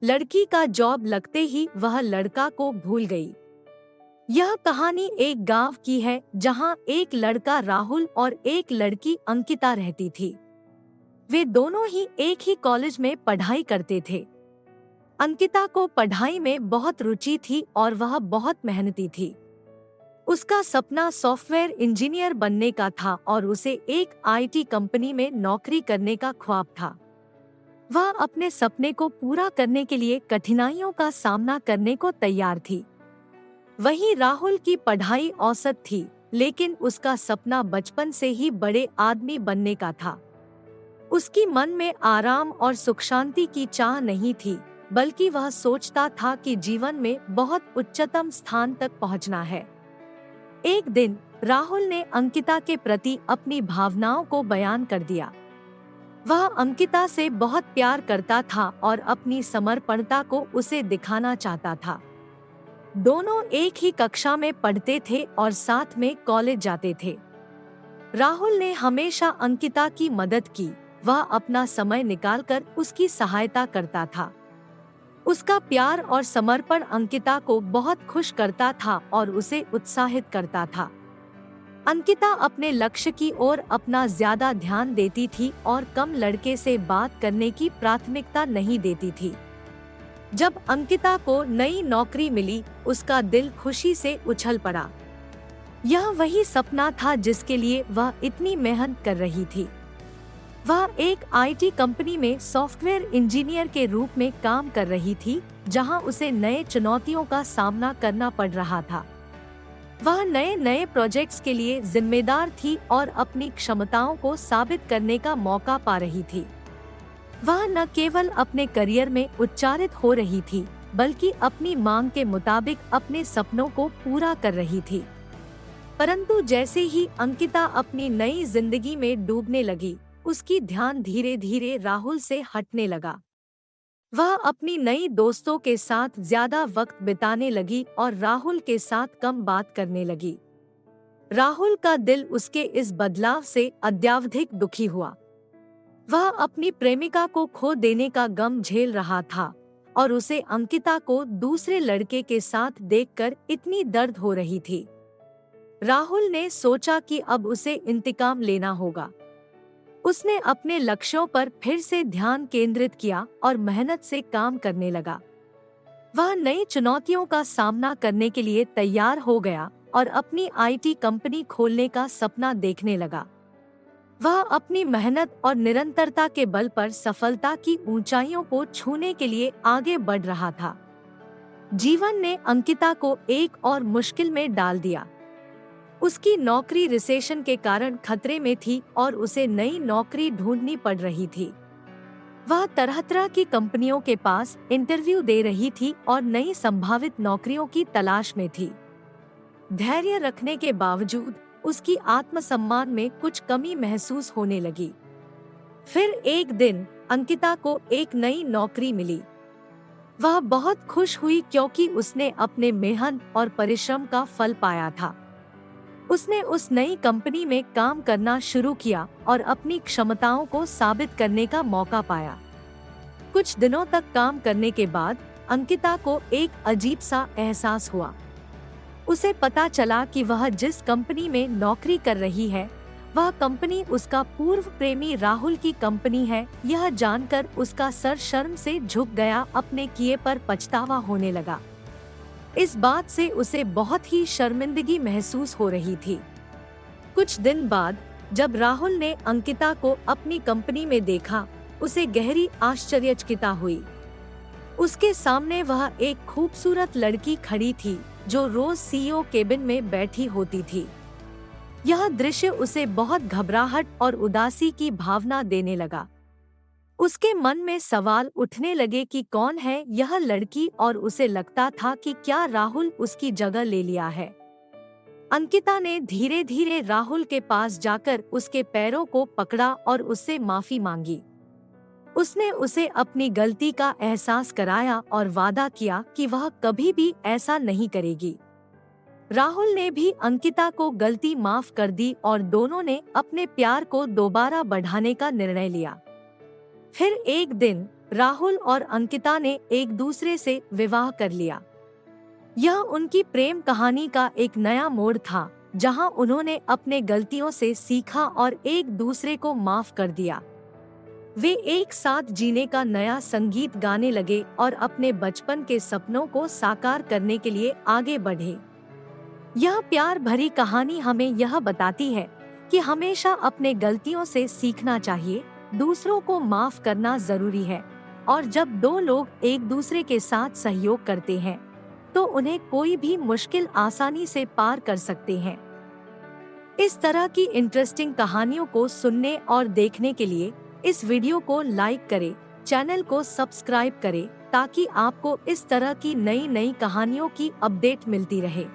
लड़की का जॉब लगते ही वह लड़का को भूल गई। यह कहानी एक गांव की है जहां एक लड़का राहुल और एक लड़की अंकिता रहती थी। वे दोनों ही एक ही कॉलेज में पढ़ाई करते थे। अंकिता को पढ़ाई में बहुत रुचि थी और वह बहुत मेहनती थी। उसका सपना सॉफ्टवेयर इंजीनियर बनने का था और उसे एक आईटी कंपनी में नौकरी करने का ख्वाब था। वह अपने सपने को पूरा करने के लिए कठिनाइयों का सामना करने को तैयार थी। वहीं राहुल की पढ़ाई औसत थी, लेकिन उसका सपना बचपन से ही बड़े आदमी बनने का था। उसकी मन में आराम और सुख शांति की चाह नहीं थी, बल्कि वह सोचता था कि जीवन में बहुत उच्चतम स्थान तक पहुंचना है। एक दिन राहुल ने अंकिता के प्रति अपनी भावनाओं को बयान कर दिया। वह अंकिता से बहुत प्यार करता था और अपनी समर्पणता को उसे दिखाना चाहता था। दोनों एक ही कक्षा में पढ़ते थे और साथ में कॉलेज जाते थे। राहुल ने हमेशा अंकिता की मदद की। वह अपना समय निकालकर उसकी सहायता करता था। उसका प्यार और समर्पण अंकिता को बहुत खुश करता था और उसे उत्साहित करता था। अंकिता अपने लक्ष्य की ओर अपना ज्यादा ध्यान देती थी और कम लड़के से बात करने की प्राथमिकता नहीं देती थी। जब अंकिता को नई नौकरी मिली, उसका दिल खुशी से उछल पड़ा। यह वही सपना था जिसके लिए वह इतनी मेहनत कर रही थी। वह एक आईटी कंपनी में सॉफ्टवेयर इंजीनियर के रूप में काम कर रही थी, जहां उसे नए चुनौतियों का सामना करना पड़ रहा था। वह नए नए प्रोजेक्ट्स के लिए जिम्मेदार थी और अपनी क्षमताओं को साबित करने का मौका पा रही थी। वह न केवल अपने करियर में उच्चारित हो रही थी, बल्कि अपनी मांग के मुताबिक अपने सपनों को पूरा कर रही थी। परंतु जैसे ही अंकिता अपनी नई जिंदगी में डूबने लगी, उसकी ध्यान धीरे धीरे राहुल से हटने लगा। वह अपनी नई दोस्तों के साथ ज्यादा वक्त बिताने लगी और राहुल के साथ कम बात करने लगी। राहुल का दिल उसके इस बदलाव से अत्यधिक दुखी हुआ। वह अपनी प्रेमिका को खो देने का गम झेल रहा था और उसे अंकिता को दूसरे लड़के के साथ देखकर इतनी दर्द हो रही थी। राहुल ने सोचा कि अब उसे इंतकाम लेना होगा। उसने अपने लक्ष्यों पर फिर से ध्यान केंद्रित किया और मेहनत से काम करने लगा। वह नई चुनौतियों का सामना करने के लिए तैयार हो गया और अपनी आईटी कंपनी खोलने का सपना देखने लगा। वह अपनी मेहनत और निरंतरता के बल पर सफलता की ऊंचाइयों को छूने के लिए आगे बढ़ रहा था। जीवन ने अंकिता को एक और मुश्किल में डाल दिया। उसकी नौकरी रिसेशन के कारण खतरे में थी और उसे नई नौकरी ढूंढनी पड़ रही थी। वह तरह तरह की कंपनियों के पास इंटरव्यू दे रही थी और नई संभावित नौकरियों की तलाश में थी। धैर्य रखने के बावजूद उसकी आत्मसम्मान में कुछ कमी महसूस होने लगी। फिर एक दिन अंकिता को एक नई नौकरी मिली। वह बहुत खुश हुई क्योंकि उसने अपने मेहनत और परिश्रम का फल पाया था। उसने उस नई कंपनी में काम करना शुरू किया और अपनी क्षमताओं को साबित करने का मौका पाया। कुछ दिनों तक काम करने के बाद अंकिता को एक अजीब सा एहसास हुआ। उसे पता चला कि वह जिस कंपनी में नौकरी कर रही है, वह कंपनी उसका पूर्व प्रेमी राहुल की कंपनी है। यह जानकर उसका सर शर्म से झुक गया, अपने किए पर पछतावा होने लगा। इस बात से उसे बहुत ही शर्मिंदगी महसूस हो रही थी। कुछ दिन बाद जब राहुल ने अंकिता को अपनी कंपनी में देखा, उसे गहरी आश्चर्यचकित हुई। उसके सामने वह एक खूबसूरत लड़की खड़ी थी जो रोज सीईओ केबिन में बैठी होती थी। यह दृश्य उसे बहुत घबराहट और उदासी की भावना देने लगा। उसके मन में सवाल उठने लगे कि कौन है यह लड़की, और उसे लगता था कि क्या राहुल उसकी जगह ले लिया है। अंकिता ने धीरे धीरे राहुल के पास जाकर उसके पैरों को पकड़ा और उससे माफी मांगी। उसने उसे अपनी गलती का एहसास कराया और वादा किया कि वह कभी भी ऐसा नहीं करेगी। राहुल ने भी अंकिता को गलती माफ कर दी और दोनों ने अपने प्यार को दोबारा बढ़ाने का निर्णय लिया। फिर एक दिन राहुल और अंकिता ने एक दूसरे से विवाह कर लिया। यह उनकी प्रेम कहानी का एक नया मोड़ था, जहां उन्होंने अपने गलतियों से सीखा और एक दूसरे को माफ कर दिया। वे एक साथ जीने का नया संगीत गाने लगे और अपने बचपन के सपनों को साकार करने के लिए आगे बढ़े। यह प्यार भरी कहानी हमें यह बताती है कि हमेशा अपने गलतियों से सीखना चाहिए, दूसरों को माफ करना जरूरी है, और जब दो लोग एक दूसरे के साथ सहयोग करते हैं तो उन्हें कोई भी मुश्किल आसानी से पार कर सकते हैं। इस तरह की इंटरेस्टिंग कहानियों को सुनने और देखने के लिए इस वीडियो को लाइक करें, चैनल को सब्सक्राइब करें ताकि आपको इस तरह की नई नई कहानियों की अपडेट मिलती रहे।